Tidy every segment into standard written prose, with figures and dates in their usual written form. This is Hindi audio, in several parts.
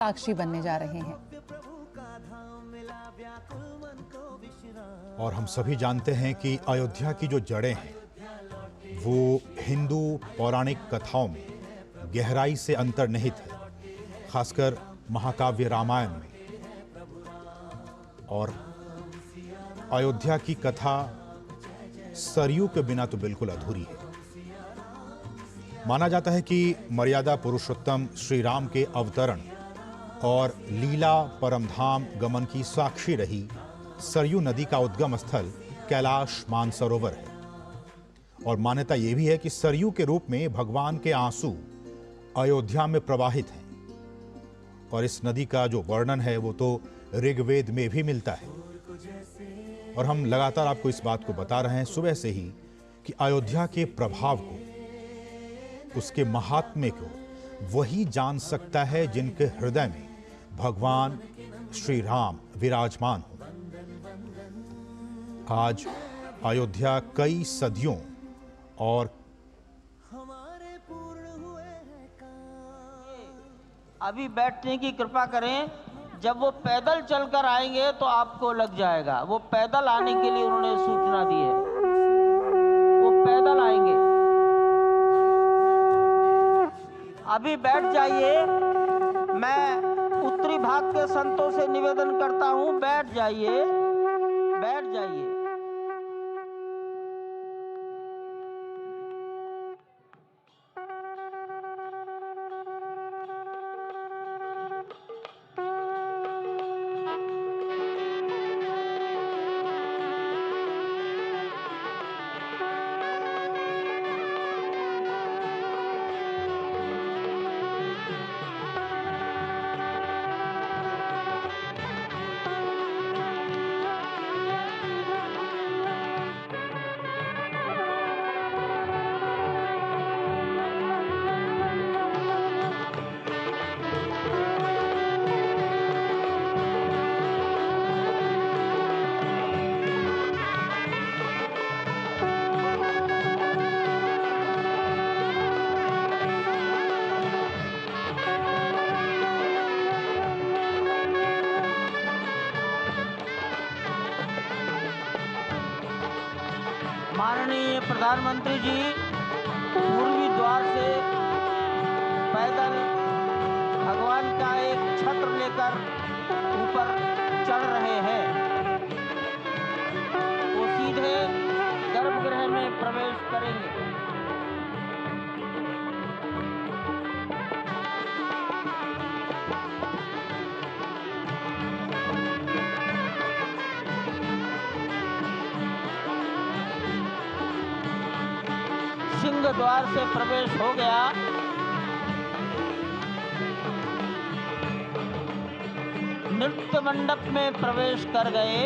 साक्षी बनने जा रहे हैं। और हम सभी जानते हैं कि अयोध्या की जो जड़ें हैं वो हिंदू पौराणिक कथाओं में गहराई से अंतर्निहित है, खासकर महाकाव्य रामायण में। और अयोध्या की कथा सरयू के बिना तो बिल्कुल अधूरी है। माना जाता है कि मर्यादा पुरुषोत्तम श्री राम के अवतरण और लीला परमधाम गमन की साक्षी रही सरयू नदी का उद्गम स्थल कैलाश मानसरोवर है। और मान्यता यह भी है कि सरयू के रूप में भगवान के आंसू अयोध्या में प्रवाहित हैं। और इस नदी का जो वर्णन है वो तो ऋग्वेद में भी मिलता है। और हम लगातार आपको इस बात को बता रहे हैं सुबह से ही कि अयोध्या के प्रभाव को, उसके महात्म्य को वही जान सकता है जिनके हृदय में भगवान श्री राम विराजमान हो। आज अयोध्या कई सदियों और अभी बैठने की कृपा करें। जब वो पैदल चलकर आएंगे तो आपको लग जाएगा। वो पैदल आने के लिए उन्होंने सूचना दी है, वो पैदल आएंगे। अभी बैठ जाइए। मैं उत्तरी भाग के संतों से निवेदन करता हूं, बैठ जाइए, बैठ जाइए। माननीय प्रधानमंत्री जी पूर्वी द्वार से पैदल भगवान का एक छत्र लेकर ऊपर चढ़ रहे हैं। वो सीधे गर्भगृह में प्रवेश करेंगे। सिंह द्वार से प्रवेश हो गया। नृत्य मंडप में प्रवेश कर गए।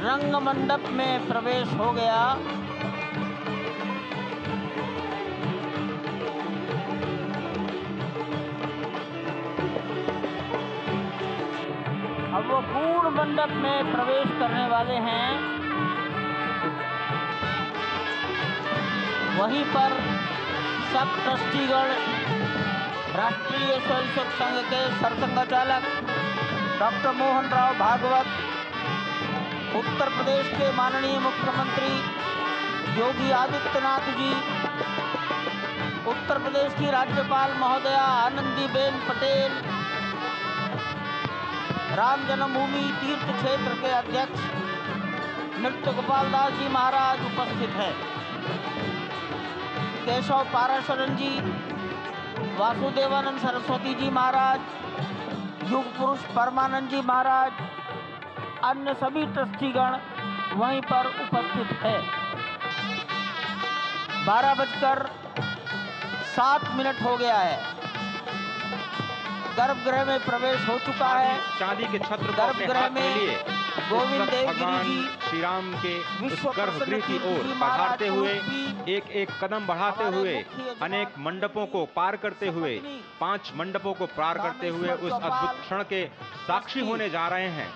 रंग मंडप में प्रवेश हो गया। अब वो पूर्ण मंडप में प्रवेश करने वाले हैं। वहीं पर सब ट्रस्टीगण, राष्ट्रीय स्वयंसेवक संघ के सरसंघचालक डॉक्टर मोहन राव भागवत, उत्तर प्रदेश के माननीय मुख्यमंत्री योगी आदित्यनाथ जी, उत्तर प्रदेश की राज्यपाल महोदया आनंदीबेन पटेल, राम जन्मभूमि तीर्थ क्षेत्र के अध्यक्ष नृत्य गोपाल दास जी महाराज उपस्थित हैं। केशव पाराशरन जी, वासुदेवानंद सरस्वती जी महाराज, युग पुरुष परमानंद जी महाराज, अन्य सभी ट्रस्टीगण वहीं पर उपस्थित है। 12:07 हो गया है। गर्भगृह में प्रवेश हो चुका है। चांदी के छत्र गर्भगृह में गोविंद देवगिरी जी श्री राम के उस गर्भगृह की ओर बढ़ाते हुए एक एक कदम बढ़ाते हुए अनेक मंडपों को पार करते हुए 5 मंडपों को पार करते हुए उस अद्भुत क्षण के साक्षी होने जा रहे हैं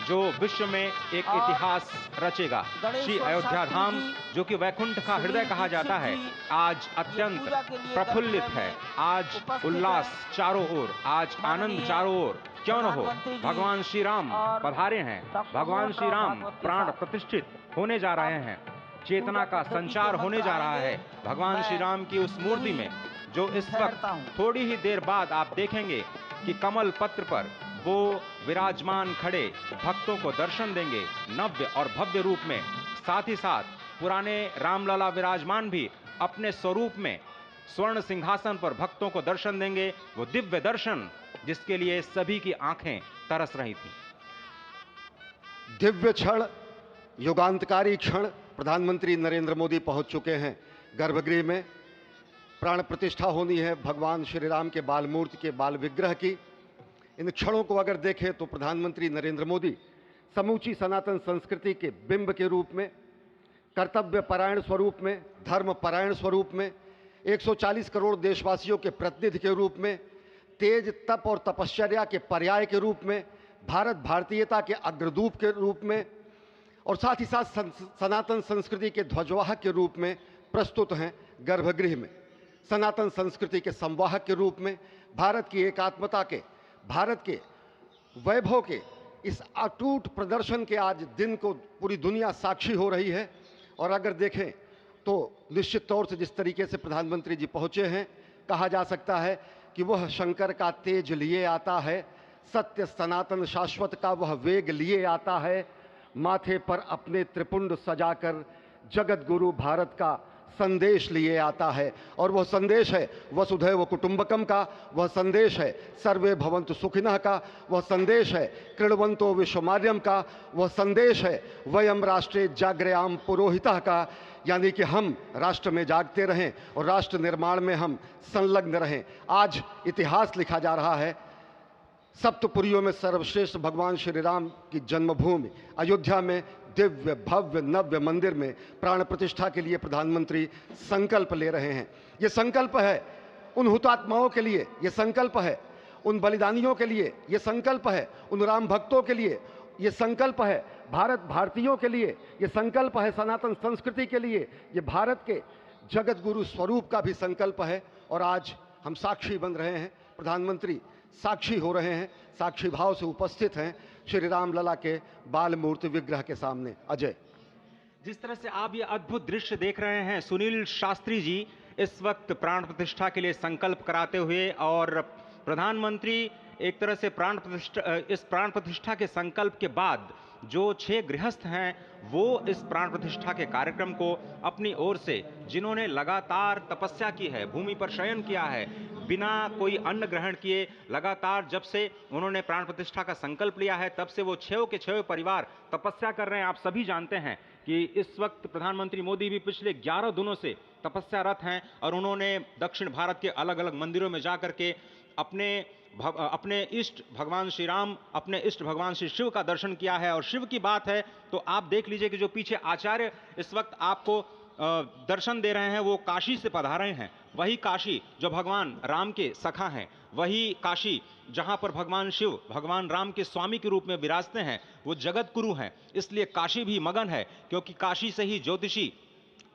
जो विश्व में एक इतिहास रचेगा। श्री अयोध्या धाम, जो कि वैकुंठ का हृदय कहा जाता है, आज अत्यंत प्रफुल्लित है। आज उल्लास चारों ओर, आज आनंद चारों ओर। क्यों न हो, भगवान श्री राम पधारे हैं। भगवान श्री राम प्राण प्रतिष्ठित होने जा रहे हैं। चेतना का संचार होने जा रहा है भगवान श्री राम की उस मूर्ति में, जो इस वक्त थोड़ी ही देर बाद आप देखेंगे कि कमल पत्र पर वो विराजमान खड़े भक्तों को दर्शन देंगे नव्य और भव्य रूप में। साथ ही साथ पुराने रामलला विराजमान भी अपने स्वरूप में स्वर्ण सिंहासन पर भक्तों को दर्शन देंगे। वो दिव्य दर्शन जिसके लिए सभी की आंखें तरस रही थी। दिव्य क्षण, युगांतकारी क्षण। प्रधानमंत्री नरेंद्र मोदी पहुंच चुके हैं गर्भगृह में। प्राण प्रतिष्ठा होनी है भगवान श्री राम के बाल मूर्ति के बाल विग्रह की। इन क्षणों को अगर देखें तो प्रधानमंत्री नरेंद्र मोदी समूची सनातन संस्कृति के बिंब के रूप में, कर्तव्य परायण स्वरूप में, धर्म परायण स्वरूप में, 140 करोड़ देशवासियों के प्रतिनिधि के रूप में, तेज तप और तपश्चर्या के पर्याय के रूप में, भारत भारतीयता के अग्रदूत के रूप में और साथ ही साथ सनातन संस्कृति के ध्वजवाहक के रूप में प्रस्तुत हैं गर्भगृह में। सनातन संस्कृति के संवाहक के रूप में, भारत की एकात्मता के, भारत के वैभव के इस अटूट प्रदर्शन के आज दिन को पूरी दुनिया साक्षी हो रही है। और अगर देखें तो निश्चित तौर से जिस तरीके से प्रधानमंत्री जी पहुंचे हैं, कहा जा सकता है कि वह शंकर का तेज लिए आता है, सत्य सनातन शाश्वत का वह वेग लिए आता है, माथे पर अपने त्रिपुंड सजाकर जगत गुरु भारत का संदेश लिए आता है। और वह संदेश है वसुधैव कुटुंबकम का, वह संदेश है सर्वे भवन्तु सुखिनः का, वह संदेश है कृण्वन्तो विश्वमार्यम का, वह संदेश है वयम राष्ट्रे जाग्रयाम पुरोहितः का, यानी कि हम राष्ट्र में जागते रहें और राष्ट्र निर्माण में हम संलग्न रहें। आज इतिहास लिखा जा रहा है। सप्तपुरियों में सर्वश्रेष्ठ भगवान श्री राम की जन्मभूमि अयोध्या में दिव्य भव्य नव्य मंदिर में प्राण प्रतिष्ठा के लिए प्रधानमंत्री संकल्प ले रहे हैं। ये संकल्प है उन हुतात्माओं के लिए, ये संकल्प है उन बलिदानियों के लिए, ये संकल्प है उन राम भक्तों के लिए, ये संकल्प है भारत भारतीयों के लिए, ये संकल्प है सनातन संस्कृति के लिए, ये भारत के जगत गुरु स्वरूप का भी संकल्प है। और आज हम साक्षी बन रहे हैं, प्रधानमंत्री साक्षी हो रहे हैं, साक्षी भाव से उपस्थित हैं श्री राम लला के बाल मूर्ति विग्रह के सामने। अजय, जिस तरह से आप ये अद्भुत दृश्य देख रहे हैं, सुनील शास्त्री जी इस वक्त प्राण प्रतिष्ठा के लिए संकल्प कराते हुए, और प्रधानमंत्री एक तरह से इस प्राण प्रतिष्ठा के संकल्प के बाद जो 6 गृहस्थ हैं वो इस प्राण प्रतिष्ठा के कार्यक्रम को अपनी ओर से, जिन्होंने लगातार तपस्या की है, भूमि पर शयन किया है, बिना कोई अन्न ग्रहण किए, लगातार जब से उन्होंने प्राण प्रतिष्ठा का संकल्प लिया है तब से वो 6 के 6 परिवार तपस्या कर रहे हैं। आप सभी जानते हैं कि इस वक्त प्रधानमंत्री मोदी भी पिछले 11 दिनों से तपस्यारत हैं और उन्होंने दक्षिण भारत के अलग अलग मंदिरों में जाकर के अपने इष्ट भगवान श्री राम, अपने इष्ट भगवान श्री शिव का दर्शन किया है। और शिव की बात है तो आप देख लीजिए कि जो पीछे आचार्य इस वक्त आपको दर्शन दे रहे हैं वो काशी से पधारे हैं। वही काशी जो भगवान राम के सखा हैं, वही काशी जहां पर भगवान शिव भगवान राम के स्वामी के रूप में विराजते हैं, वो जगत गुरु हैं। इसलिए काशी भी मगन है, क्योंकि काशी से ही ज्योतिषी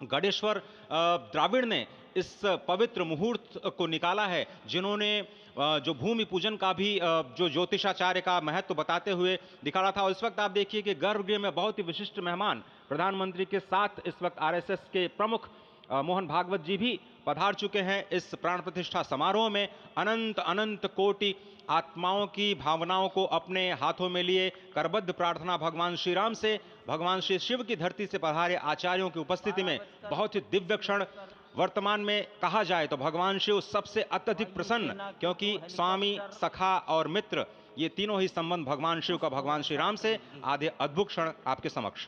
गणेश्वर द्राविड़ ने इस पवित्र मुहूर्त को निकाला है, जिन्होंने जो भूमि पूजन का भी जो ज्योतिषाचार्य का महत्व बताते हुए दिखाया था। और इस वक्त आप देखिए कि गर्भगृह में बहुत ही विशिष्ट मेहमान प्रधानमंत्री के साथ इस वक्त आरएसएस के प्रमुख मोहन भागवत जी भी पधार चुके हैं। इस प्राण प्रतिष्ठा समारोह में अनंत अनंत कोटि आत्माओं की भावनाओं को अपने हाथों में लिए करबद्ध प्रार्थना भगवान श्री राम से, भगवान श्री शिव की धरती से पधारे आचार्यों की उपस्थिति में बहुत ही दिव्य क्षण। वर्तमान में कहा जाए तो भगवान शिव सबसे अत्यधिक प्रसन्न, क्योंकि स्वामी, सखा और मित्र ये तीनों ही संबंध भगवान शिव का भगवान श्री राम से। आधे अद्भुत क्षण आपके समक्ष।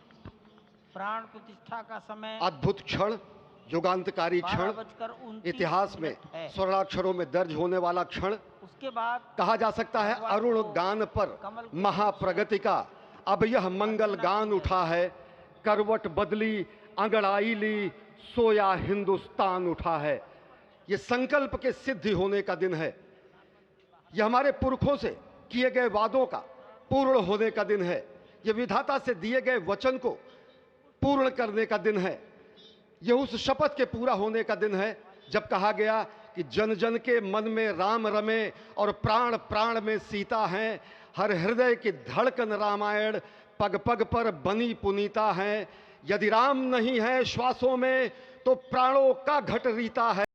प्राण प्रतिष्ठा का समय, अद्भुत क्षण, युगांतकारी क्षण, इतिहास में स्वर्णाक्षरों में दर्ज होने वाला क्षण। उसके बाद कहा जा सकता है अरुण गान पर महाप्रगति का अब यह मंगल गान उठा है, करवट बदली अंगड़ाई ली सोया हिंदुस्तान उठा है। यह संकल्प के सिद्धि होने का दिन है, यह हमारे पुरखों से किए गए वादों का पूर्ण होने का दिन है, ये विधाता से दिए गए वचन को पूर्ण करने का दिन है। यह उस शपथ के पूरा होने का दिन है जब कहा गया कि जन जन के मन में राम रमे और प्राण प्राण में सीता है। हर हृदय की धड़कन रामायण, पग पग पर बनी पुनीता है। यदि राम नहीं है श्वासों में तो प्राणों का घट रीता है।